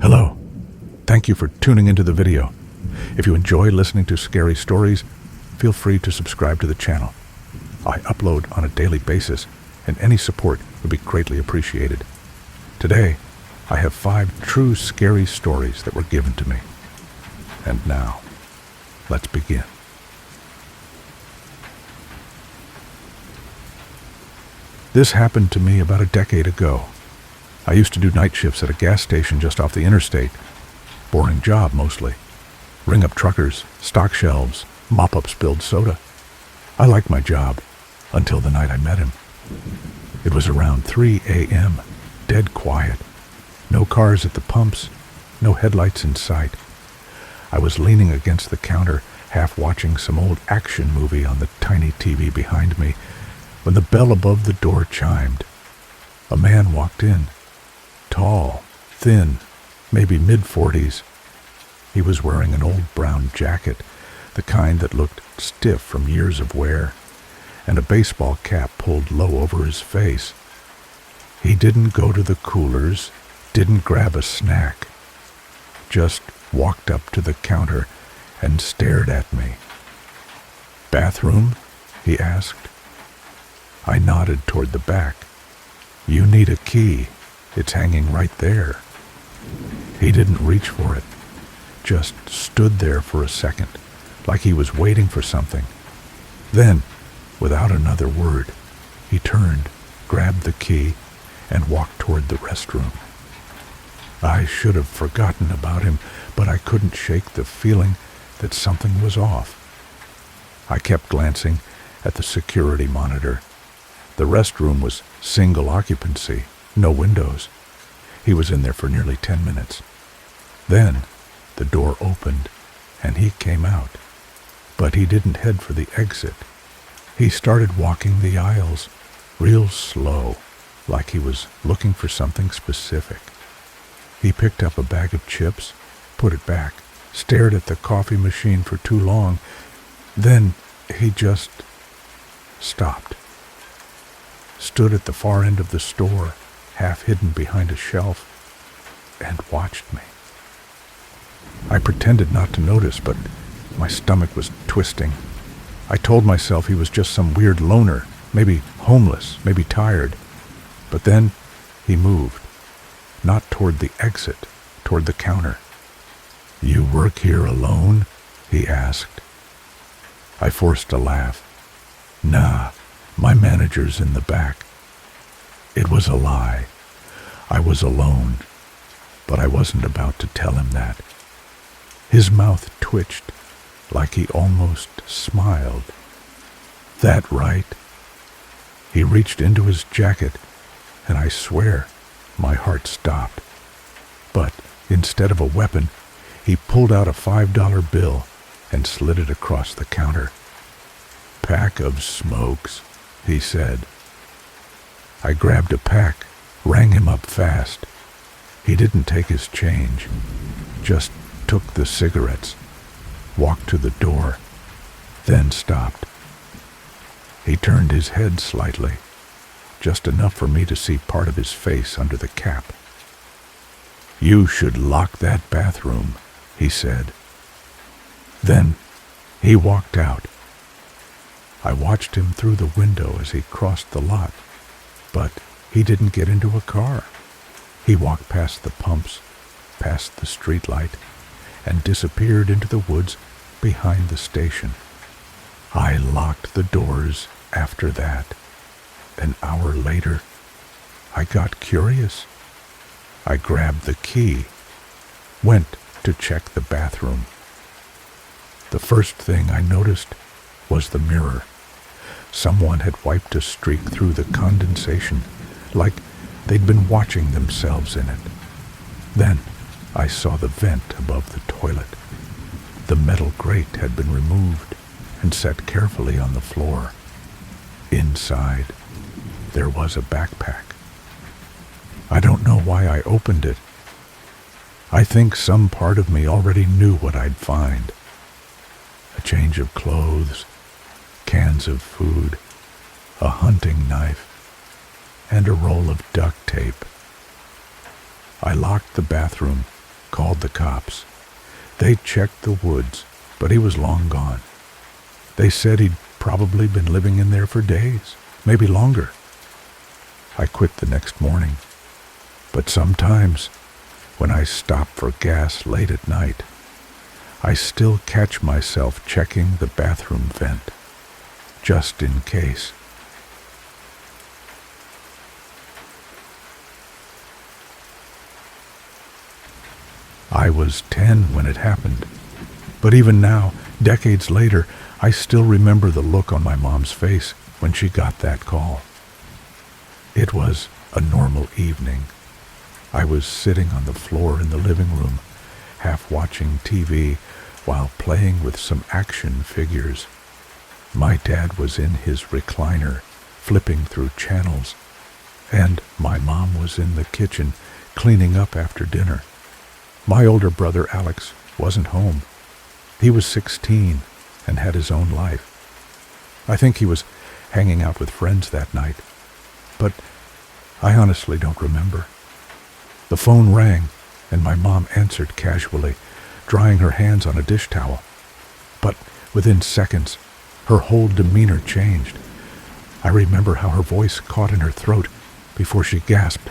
Hello. Thank you for tuning into the video. If you enjoy listening to scary stories, feel free to subscribe to the channel. I upload on a daily basis, and any support would be greatly appreciated. Today, I have 5 true scary stories that were given to me. And now, let's begin. This happened to me about a decade ago. I used to do night shifts at a gas station just off the interstate. Boring job, mostly. Ring up truckers, stock shelves, mop up spilled soda. I liked my job, until the night I met him. It was around 3 a.m., dead quiet. No cars at the pumps, no headlights in sight. I was leaning against the counter, half watching some old action movie on the tiny TV behind me, when the bell above the door chimed. A man walked in. Tall, thin, maybe mid-40s. He was wearing an old brown jacket, the kind that looked stiff from years of wear, and a baseball cap pulled low over his face. He didn't go to the coolers, didn't grab a snack, just walked up to the counter and stared at me. "Bathroom?" he asked. I nodded toward the back. "You need a key. It's hanging right there." He didn't reach for it, just stood there for a second, like he was waiting for something. Then, without another word, he turned, grabbed the key, and walked toward the restroom. I should have forgotten about him, but I couldn't shake the feeling that something was off. I kept glancing at the security monitor. The restroom was single occupancy, no windows. He was in there for nearly 10 minutes. Then the door opened and he came out. But he didn't head for the exit. He started walking the aisles, real slow, like he was looking for something specific. He picked up a bag of chips, put it back, stared at the coffee machine for too long. Then he just stopped. Stood at the far end of the store, half hidden behind a shelf, and watched me. I pretended not to notice, but my stomach was twisting. I told myself he was just some weird loner, maybe homeless, maybe tired. But then he moved, not toward the exit, toward the counter. "You work here alone?" he asked. I forced a laugh. "Nah, my manager's in the back." It was a lie. I was alone, but I wasn't about to tell him that. His mouth twitched, like he almost smiled. "That right?" He reached into his jacket, and I swear my heart stopped. But instead of a weapon, he pulled out a $5 bill and slid it across the counter. "Pack of smokes," he said. I grabbed a pack, rang him up fast. He didn't take his change, just took the cigarettes, walked to the door, then stopped. He turned his head slightly, just enough for me to see part of his face under the cap. "You should lock that bathroom," he said. Then he walked out. I watched him through the window as he crossed the lot, but he didn't get into a car. He walked past the pumps, past the streetlight, and disappeared into the woods behind the station. I locked the doors after that. An hour later, I got curious. I grabbed the key, went to check the bathroom. The first thing I noticed was the mirror. Someone had wiped a streak through the condensation, like they'd been watching themselves in it. Then I saw the vent above the toilet. The metal grate had been removed and set carefully on the floor. Inside, there was a backpack. I don't know why I opened it. I think some part of me already knew what I'd find. A change of clothes, cans of food, a hunting knife, and a roll of duct tape. I locked the bathroom called the cops. They checked the woods, but he was long gone. They said he'd probably been living in there for days, maybe longer. I quit the next morning, but sometimes, when I stop for gas late at night, I still catch myself checking the bathroom vent, just in case. I was 10 when it happened, but even now, decades later, I still remember the look on my mom's face when she got that call. It was a normal evening. I was sitting on the floor in the living room, half watching TV while playing with some action figures. My dad was in his recliner, flipping through channels, and my mom was in the kitchen cleaning up after dinner. My older brother Alex wasn't home. He was 16 and had his own life. I think he was hanging out with friends that night, but I honestly don't remember. The phone rang, and my mom answered casually, drying her hands on a dish towel. But within seconds, her whole demeanor changed. I remember how her voice caught in her throat before she gasped,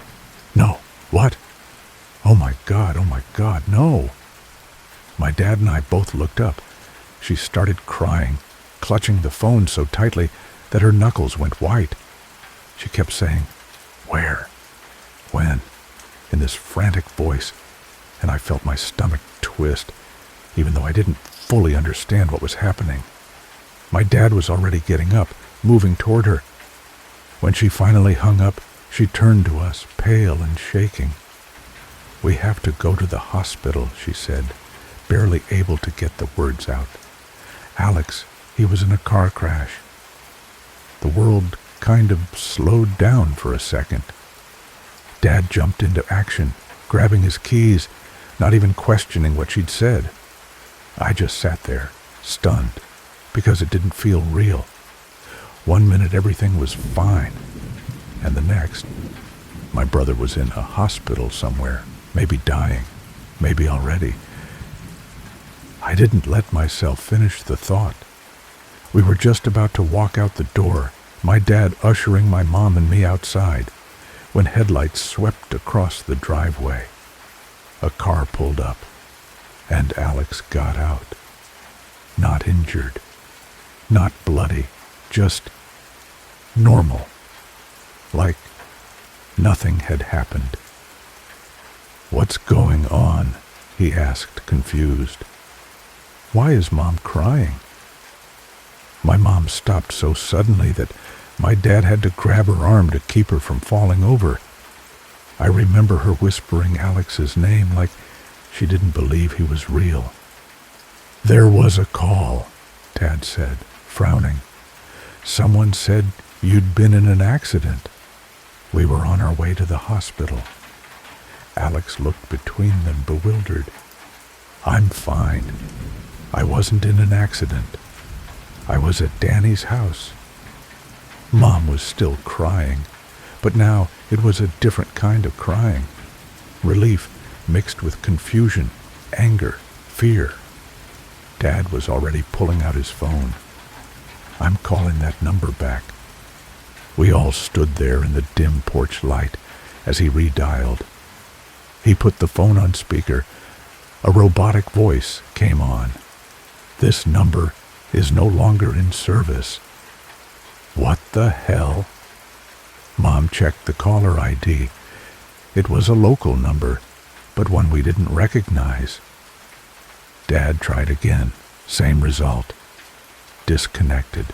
"No, what? Oh my God, no." My dad and I both looked up. She started crying, clutching the phone so tightly that her knuckles went white. She kept saying, "Where? When?" in this frantic voice, and I felt my stomach twist, even though I didn't fully understand what was happening. My dad was already getting up, moving toward her. When she finally hung up, she turned to us, pale and shaking. "We have to go to the hospital," she said, barely able to get the words out. "Alex, he was in a car crash." The world kind of slowed down for a second. Dad jumped into action, grabbing his keys, not even questioning what she'd said. I just sat there, stunned, because it didn't feel real. One minute everything was fine, and the next, my brother was in a hospital somewhere, maybe dying, maybe already. I didn't let myself finish the thought. We were just about to walk out the door, my dad ushering my mom and me outside, when headlights swept across the driveway. A car pulled up, and Alex got out. Not injured, not bloody, just normal, like nothing had happened. "What's going on?" he asked, confused. "Why is Mom crying?" My mom stopped so suddenly that my dad had to grab her arm to keep her from falling over. I remember her whispering Alex's name like she didn't believe he was real. "There was a call," Dad said, frowning. "Someone said you'd been in an accident. We were on our way to the hospital." Alex looked between them, bewildered. "I'm fine. I wasn't in an accident. I was at Danny's house." Mom was still crying, but now it was a different kind of crying. Relief mixed with confusion, anger, fear. Dad was already pulling out his phone. "I'm calling that number back." We all stood there in the dim porch light as he redialed. He put the phone on speaker. A robotic voice came on. "This number is no longer in service." What the hell? Mom checked the caller ID. It was a local number, but one we didn't recognize. Dad tried again. Same result. Disconnected.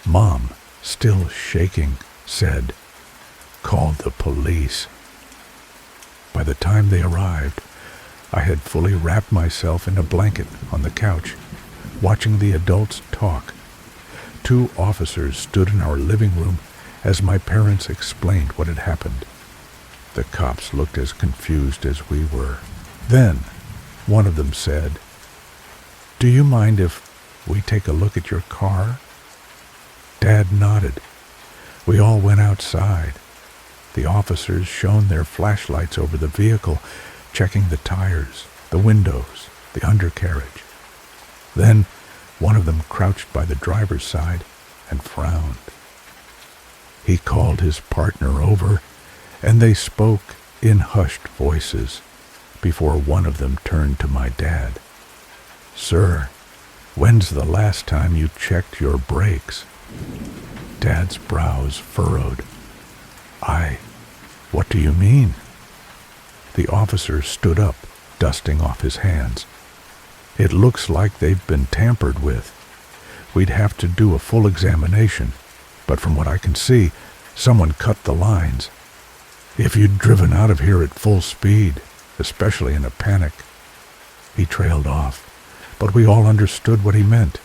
Mom, still shaking, said, "Call the police." By the time they arrived, I had fully wrapped myself in a blanket on the couch, watching the adults talk. 2 officers stood in our living room as my parents explained what had happened. The cops looked as confused as we were. Then, one of them said, "Do you mind if we take a look at your car?" Dad nodded. We all went outside. The officers shone their flashlights over the vehicle, checking the tires, the windows, the undercarriage. Then one of them crouched by the driver's side and frowned. He called his partner over, and they spoke in hushed voices before one of them turned to my dad. "Sir, when's the last time you checked your brakes?" Dad's brows furrowed. What do you mean?" The officer stood up, dusting off his hands. "It looks like they've been tampered with. We'd have to do a full examination, but from what I can see, someone cut the lines. If you'd driven out of here at full speed, especially in a panic." He trailed off, but we all understood what he meant.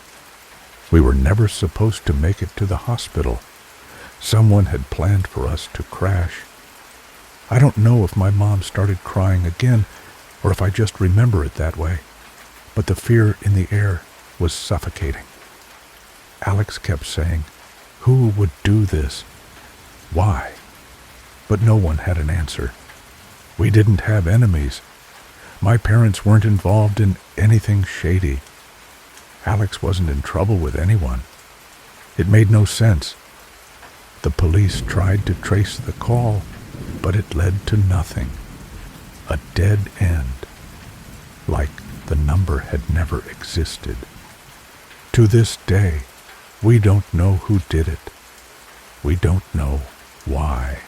We were never supposed to make it to the hospital. Someone had planned for us to crash. I don't know if my mom started crying again or if I just remember it that way, but the fear in the air was suffocating. Alex kept saying, "Who would do this? Why?" But no one had an answer. We didn't have enemies. My parents weren't involved in anything shady. Alex wasn't in trouble with anyone. It made no sense. The police tried to trace the call, but it led to nothing. A dead end, like the number had never existed. To this day, we don't know who did it. We don't know why.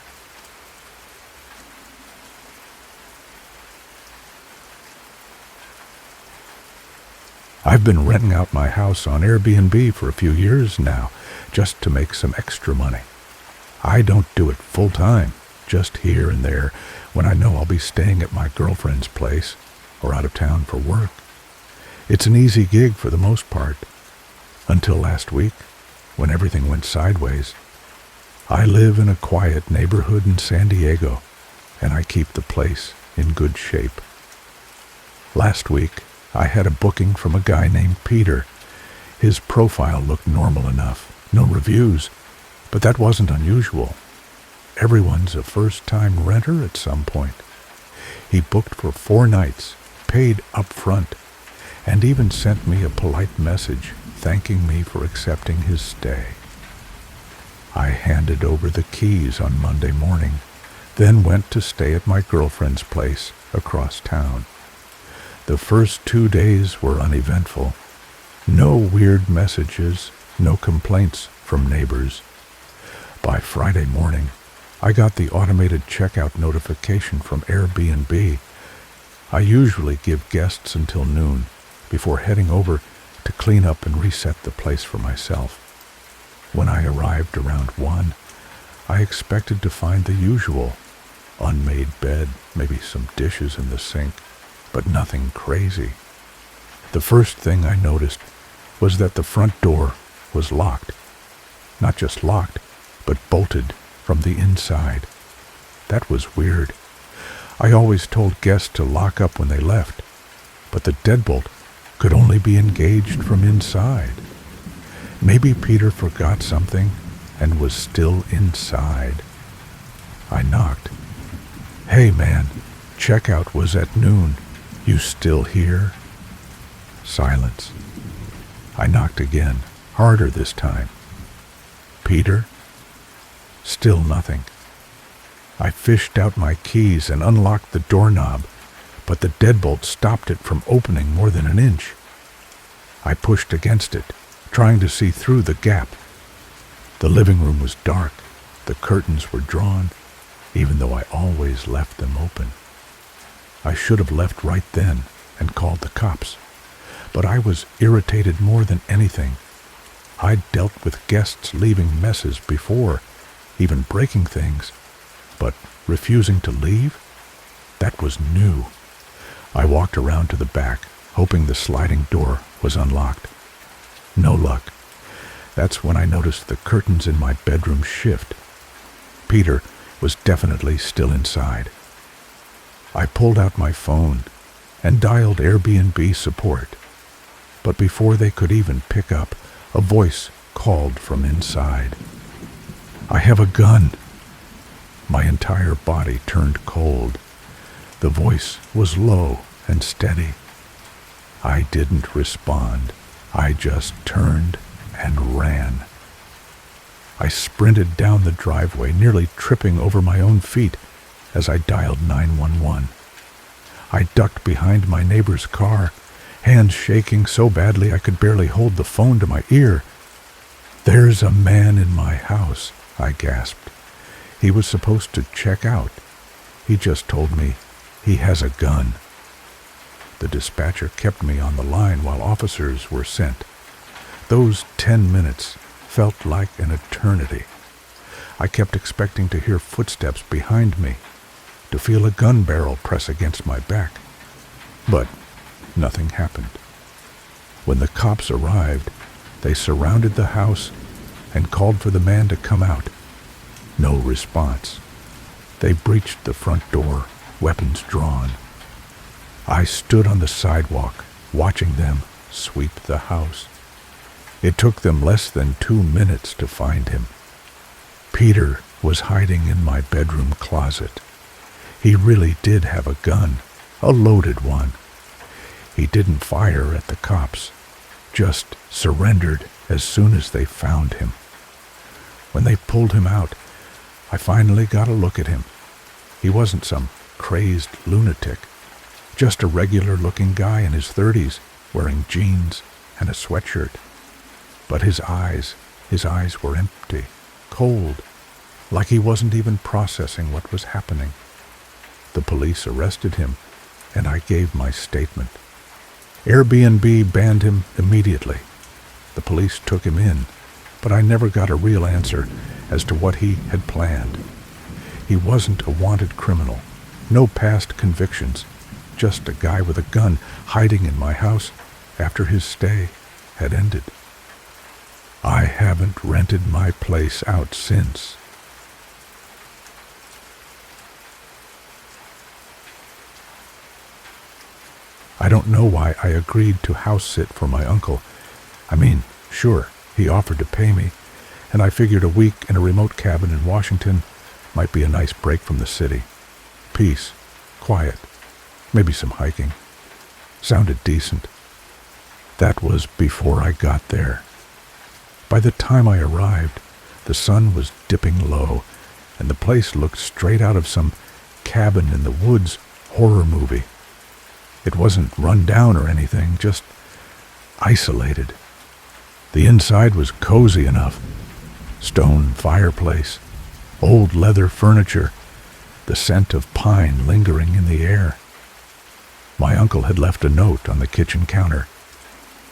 I've been renting out my house on Airbnb for a few years now, just to make some extra money. I don't do it full time, just here and there when I know I'll be staying at my girlfriend's place or out of town for work. It's an easy gig for the most part, until last week when everything went sideways. I live in a quiet neighborhood in San Diego, and I keep the place in good shape. Last week, I had a booking from a guy named Peter. His profile looked normal enough, no reviews, but that wasn't unusual. Everyone's a first-time renter at some point. He booked for 4 nights, paid up front, and even sent me a polite message thanking me for accepting his stay. I handed over the keys on Monday morning, then went to stay at my girlfriend's place across town. The first 2 days were uneventful. No weird messages, no complaints from neighbors. By Friday morning, I got the automated checkout notification from Airbnb. I usually give guests until noon before heading over to clean up and reset the place for myself. When I arrived around 1, I expected to find the usual: unmade bed, maybe some dishes in the sink, but nothing crazy. The first thing I noticed was that the front door was locked. Not just locked, but bolted from the inside. That was weird. I always told guests to lock up when they left, but the deadbolt could only be engaged from inside. Maybe Peter forgot something and was still inside. I knocked. "Hey man, checkout was at noon. You still here?" Silence. I knocked again, harder this time. "Peter?" Still nothing. I fished out my keys and unlocked the doorknob, but the deadbolt stopped it from opening more than an inch. I pushed against it, trying to see through the gap. The living room was dark. The curtains were drawn, even though I always left them open. I should have left right then and called the cops, but I was irritated more than anything. I'd dealt with guests leaving messes before, even breaking things, but refusing to leave? That was new. I walked around to the back, hoping the sliding door was unlocked. No luck. That's when I noticed the curtains in my bedroom shift. Peter was definitely still inside. I pulled out my phone and dialed Airbnb support, but before they could even pick up, a voice called from inside. "I have a gun." My entire body turned cold. The voice was low and steady. I didn't respond. I just turned and ran. I sprinted down the driveway, nearly tripping over my own feet as I dialed 911. I ducked behind my neighbor's car, hands shaking so badly I could barely hold the phone to my ear. "There's a man in my house," I gasped. "He was supposed to check out. He just told me he has a gun." The dispatcher kept me on the line while officers were sent. Those 10 minutes felt like an eternity. I kept expecting to hear footsteps behind me, to feel a gun barrel press against my back. But nothing happened. When the cops arrived, they surrounded the house and called for the man to come out. No response. They breached the front door, weapons drawn. I stood on the sidewalk, watching them sweep the house. It took them less than 2 minutes to find him. Peter was hiding in my bedroom closet. He really did have a gun, a loaded one. He didn't fire at the cops, just surrendered as soon as they found him. When they pulled him out, I finally got a look at him. He wasn't some crazed lunatic, just a regular-looking guy in his 30s, wearing jeans and a sweatshirt. But his eyes were empty, cold, like he wasn't even processing what was happening. The police arrested him, and I gave my statement. Airbnb banned him immediately. The police took him in, but I never got a real answer as to what he had planned. He wasn't a wanted criminal, no past convictions, just a guy with a gun hiding in my house after his stay had ended. I haven't rented my place out since. I don't know why I agreed to house sit for my uncle. I mean, sure, he offered to pay me, and I figured a week in a remote cabin in Washington might be a nice break from the city. Peace, quiet, maybe some hiking. Sounded decent. That was before I got there. By the time I arrived, the sun was dipping low, and the place looked straight out of some cabin in the woods horror movie. It wasn't run down or anything, just isolated. The inside was cozy enough. Stone fireplace, old leather furniture, the scent of pine lingering in the air. My uncle had left a note on the kitchen counter.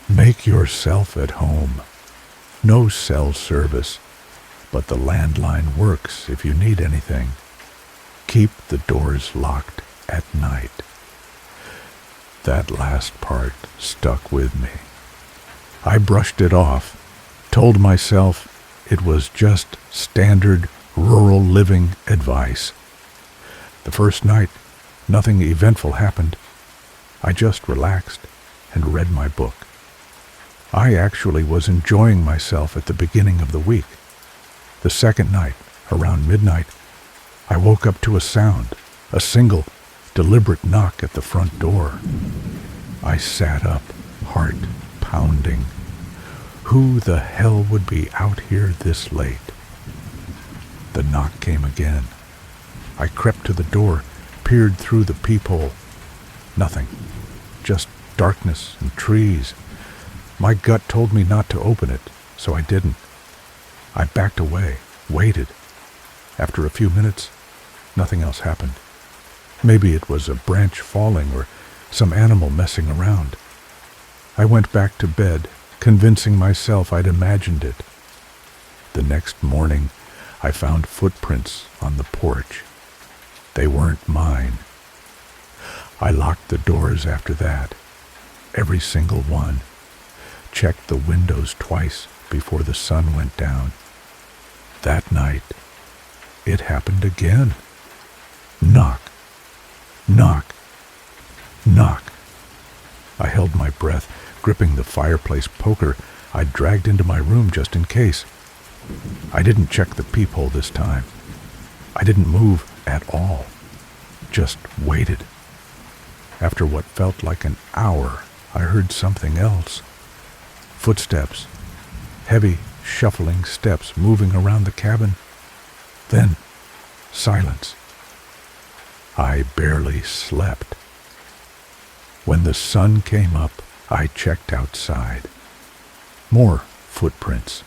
"Make yourself at home. No cell service, but the landline works if you need anything. Keep the doors locked at night." That last part stuck with me. I brushed it off, told myself it was just standard rural living advice. The first night, nothing eventful happened. I just relaxed and read my book. I actually was enjoying myself at the beginning of the week. The second night, around midnight, I woke up to a sound, a single, deliberate knock at the front door. I sat up, heart pounding. Who the hell would be out here this late? The knock came again. I crept to the door, peered through the peephole. Nothing. Just darkness and trees. My gut told me not to open it, so I didn't. I backed away, waited. After a few minutes, nothing else happened. Maybe it was a branch falling or some animal messing around. I went back to bed, convincing myself I'd imagined it. The next morning, I found footprints on the porch. They weren't mine. I locked the doors after that, every single one. Checked the windows twice before the sun went down. That night, it happened again. Knock, knock, knock. I held my breath, gripping the fireplace poker I'd dragged into my room just in case. I didn't check the peephole this time. I didn't move at all. Just waited after what felt like an hour, I heard something else. Footsteps, heavy, shuffling steps moving around the cabin. Then, silence. I barely slept. When the sun came up, I checked outside. More footprints,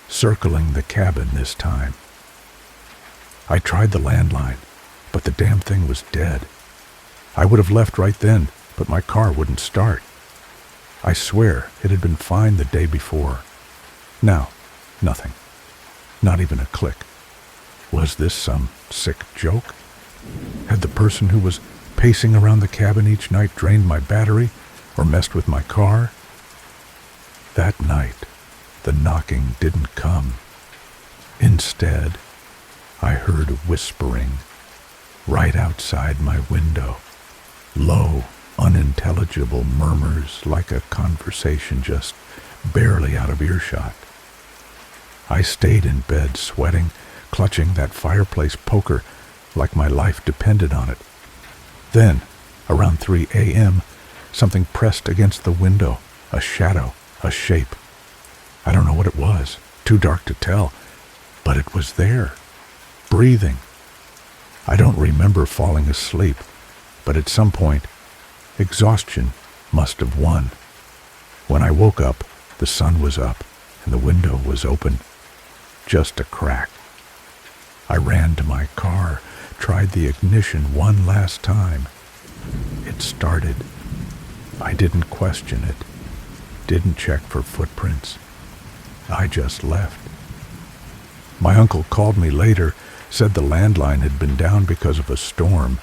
circling the cabin this time. I tried the landline, but the damn thing was dead. I would have left right then, but my car wouldn't start. I swear it had been fine the day before. Now, nothing. Not even a click. Was this some sick joke? Had the person who was pacing around the cabin each night drained my battery or messed with my car? That night, the knocking didn't come. Instead, I heard whispering right outside my window. Low, unintelligible murmurs like a conversation just barely out of earshot. I stayed in bed sweating, clutching that fireplace poker like my life depended on it. Then, around 3 a.m., something pressed against the window, a shadow, a shape. I don't know what it was, too dark to tell, but it was there, breathing. I don't remember falling asleep, but at some point, exhaustion must have won. When I woke up, the sun was up and the window was open, just a crack. I ran to my car, tried the ignition one last time. It started. I didn't question it, didn't check for footprints. I just left. My uncle called me later, said the landline had been down because of a storm.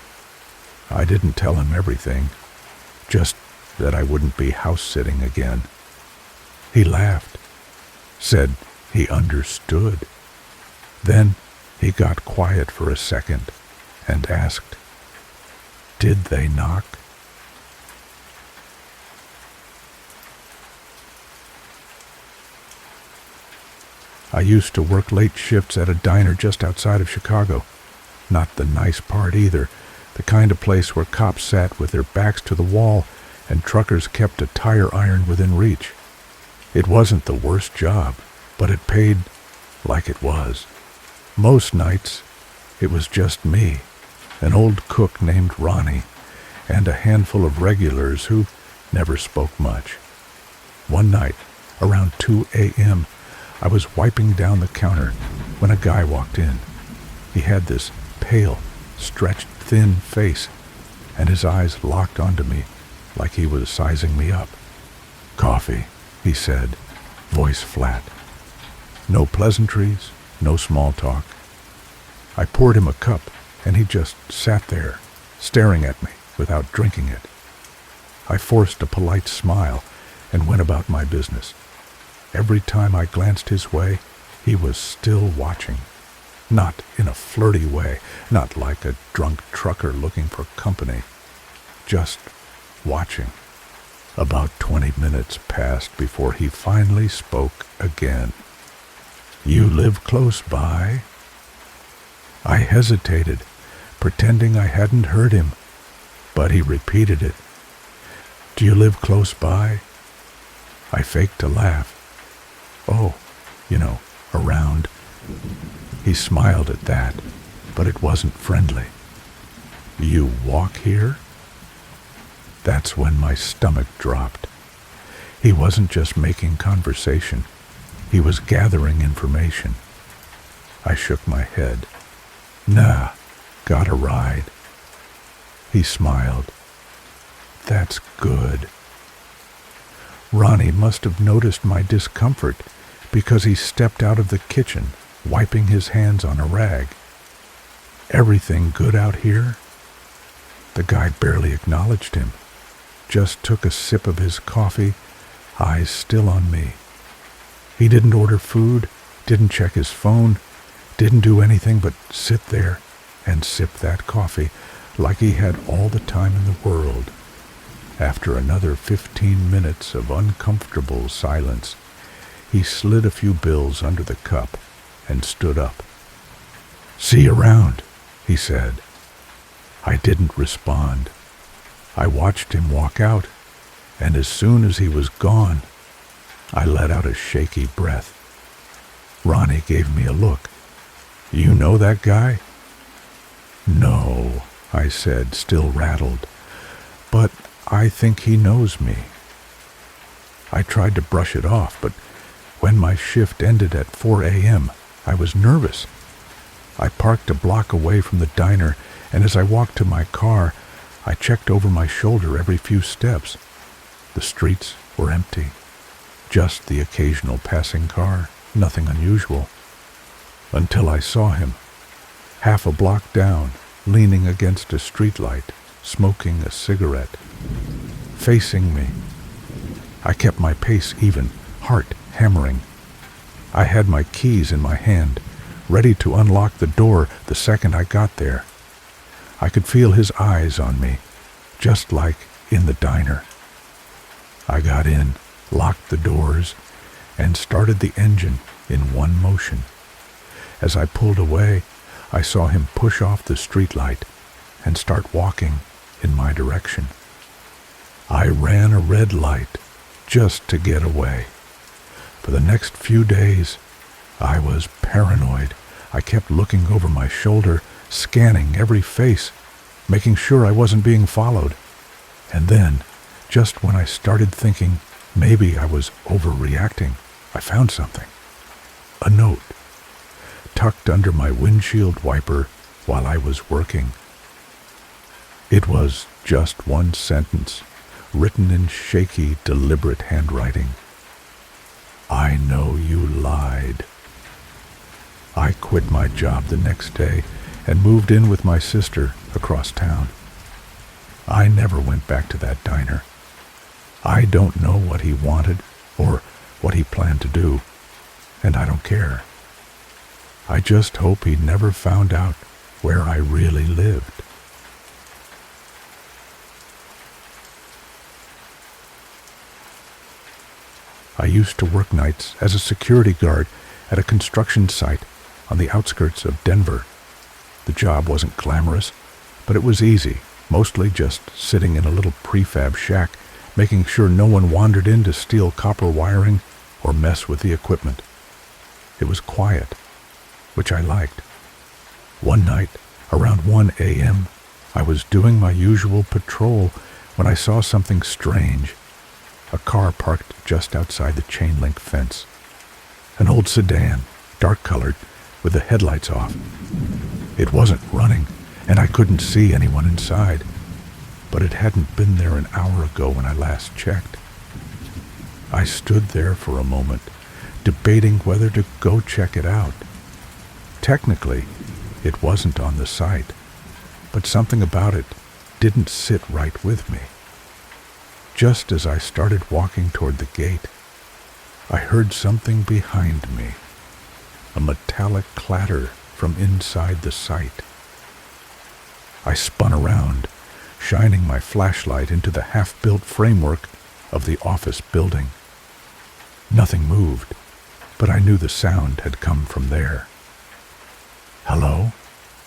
I didn't tell him everything, just that I wouldn't be house-sitting again. He laughed, said he understood. Then he got quiet for a second and asked, "Did they knock?" I used to work late shifts at a diner just outside of Chicago. Not the nice part either, the kind of place where cops sat with their backs to the wall and truckers kept a tire iron within reach. It wasn't the worst job, but it paid like it was. Most nights, it was just me, an old cook named Ronnie, and a handful of regulars who never spoke much. One night, around 2 a.m., I was wiping down the counter when a guy walked in. He had this pale, stretched, thin face, and his eyes locked onto me like he was sizing me up. "Coffee," he said, voice flat. No pleasantries, no small talk. I poured him a cup, and he just sat there, staring at me without drinking it. I forced a polite smile and went about my business. Every time I glanced his way, he was still watching. Not in a flirty way, not like a drunk trucker looking for company. Just watching. About 20 minutes passed before he finally spoke again. "You live close by?" I hesitated, pretending I hadn't heard him, but he repeated it. "Do you live close by?" I faked a laugh. "Oh, around." He smiled at that, but it wasn't friendly. "You walk here?" That's when my stomach dropped. He wasn't just making conversation. He was gathering information. I shook my head. "Nah, got a ride." He smiled. "That's good." Ronnie must have noticed my discomfort because he stepped out of the kitchen, wiping his hands on a rag. "Everything good out here?" The guy barely acknowledged him, just took a sip of his coffee, eyes still on me. He didn't order food, didn't check his phone, didn't do anything but sit there and sip that coffee like he had all the time in the world. After another 15 minutes of uncomfortable silence, he slid a few bills under the cup and stood up. "See you around," he said. I didn't respond. I watched him walk out, and as soon as he was gone, I let out a shaky breath. Ronnie gave me a look. "You know that guy?" "No," I said, still rattled, "but I think he knows me." I tried to brush it off, but when my shift ended at 4 a.m., I was nervous. I parked a block away from the diner, and as I walked to my car, I checked over my shoulder every few steps. The streets were empty. Just the occasional passing car, nothing unusual. Until I saw him, half a block down, leaning against a streetlight, smoking a cigarette, facing me. I kept my pace even, heart hammering. I had my keys in my hand, ready to unlock the door the second I got there. I could feel his eyes on me, just like in the diner. I got in, locked the doors, and started the engine in one motion. As I pulled away, I saw him push off the streetlight and start walking in my direction. I ran a red light just to get away. For the next few days, I was paranoid. I kept looking over my shoulder, scanning every face, making sure I wasn't being followed. And then, just when I started thinking maybe I was overreacting, I found something. A note, tucked under my windshield wiper while I was working. It was just one sentence, written in shaky, deliberate handwriting. "I know you lied." I quit my job the next day and moved in with my sister across town. I never went back to that diner. I don't know what he wanted or what he planned to do, and I don't care. I just hope he never found out where I really lived. I used to work nights as a security guard at a construction site on the outskirts of Denver. The job wasn't glamorous, but it was easy, mostly just sitting in a little prefab shack, making sure no one wandered in to steal copper wiring or mess with the equipment. It was quiet, which I liked. One night, around 1 a.m., I was doing my usual patrol when I saw something strange. A car parked just outside the chain-link fence. An old sedan, dark-colored, with the headlights off. It wasn't running, and I couldn't see anyone inside, but it hadn't been there an hour ago when I last checked. I stood there for a moment, debating whether to go check it out. Technically, it wasn't on the site, but something about it didn't sit right with me. Just as I started walking toward the gate, I heard something behind me, a metallic clatter from inside the site. I spun around, shining my flashlight into the half-built framework of the office building. Nothing moved, but I knew the sound had come from there. "Hello?"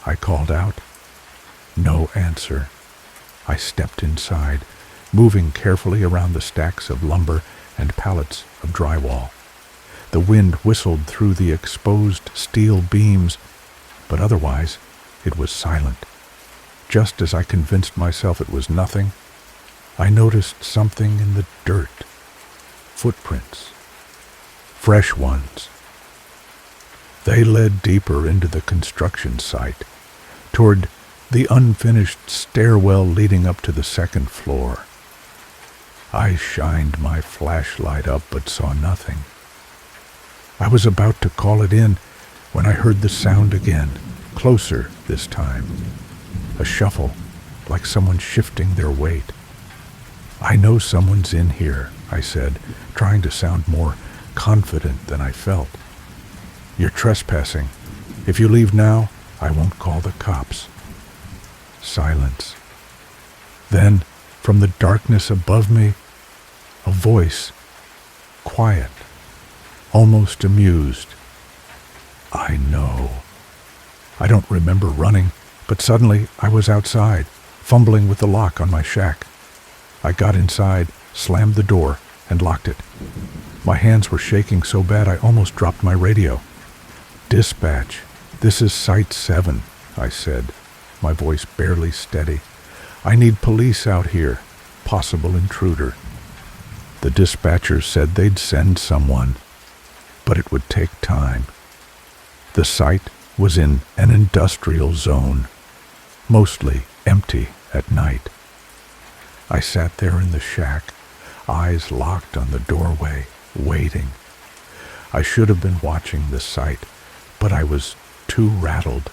I called out. No answer. I stepped inside, moving carefully around the stacks of lumber and pallets of drywall. The wind whistled through the exposed steel beams, but otherwise it was silent. Just as I convinced myself it was nothing, I noticed something in the dirt. Footprints. Fresh ones. They led deeper into the construction site, toward the unfinished stairwell leading up to the second floor. I shined my flashlight up but saw nothing. I was about to call it in when I heard the sound again, closer this time. A shuffle, like someone shifting their weight. "I know someone's in here," I said, trying to sound more confident than I felt. "You're trespassing. If you leave now, I won't call the cops." Silence. Then, from the darkness above me, a voice, quiet, almost amused. "I know." I don't remember running, but suddenly I was outside, fumbling with the lock on my shack. I got inside, slammed the door, and locked it. My hands were shaking so bad I almost dropped my radio. "Dispatch, this is Site 7, I said, my voice barely steady. "I need police out here. Possible intruder." The dispatcher said they'd send someone, but it would take time. The site was in an industrial zone, mostly empty at night. I sat there in the shack, eyes locked on the doorway, waiting. I should have been watching the site, but I was too rattled.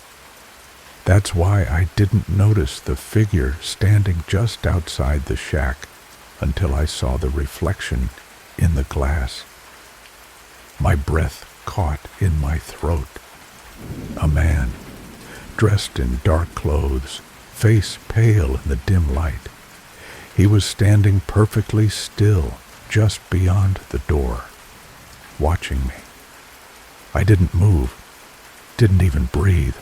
That's why I didn't notice the figure standing just outside the shack until I saw the reflection in the glass. My breath caught in my throat. A man, dressed in dark clothes, face pale in the dim light. He was standing perfectly still just beyond the door, watching me. I didn't move, didn't even breathe.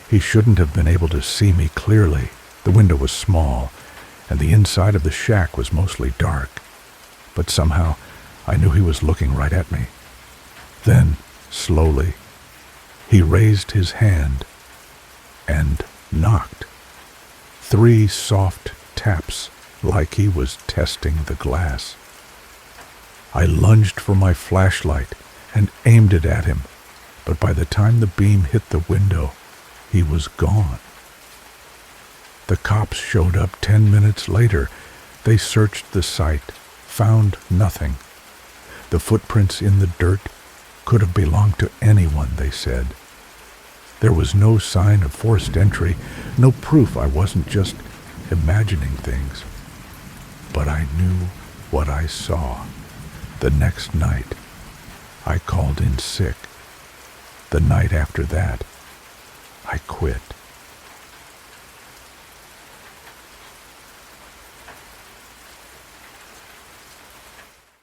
He shouldn't have been able to see me clearly. The window was small, and the inside of the shack was mostly dark. But somehow, I knew he was looking right at me. Then, slowly, he raised his hand and knocked. 3 soft taps, like he was testing the glass. I lunged for my flashlight and aimed it at him, but by the time the beam hit the window, he was gone. The cops showed up 10 minutes later. They searched the site, found nothing. The footprints in the dirt could have belonged to anyone, they said. There was no sign of forced entry, no proof I wasn't just imagining things. But I knew what I saw. The next night, I called in sick. The night after that, I quit.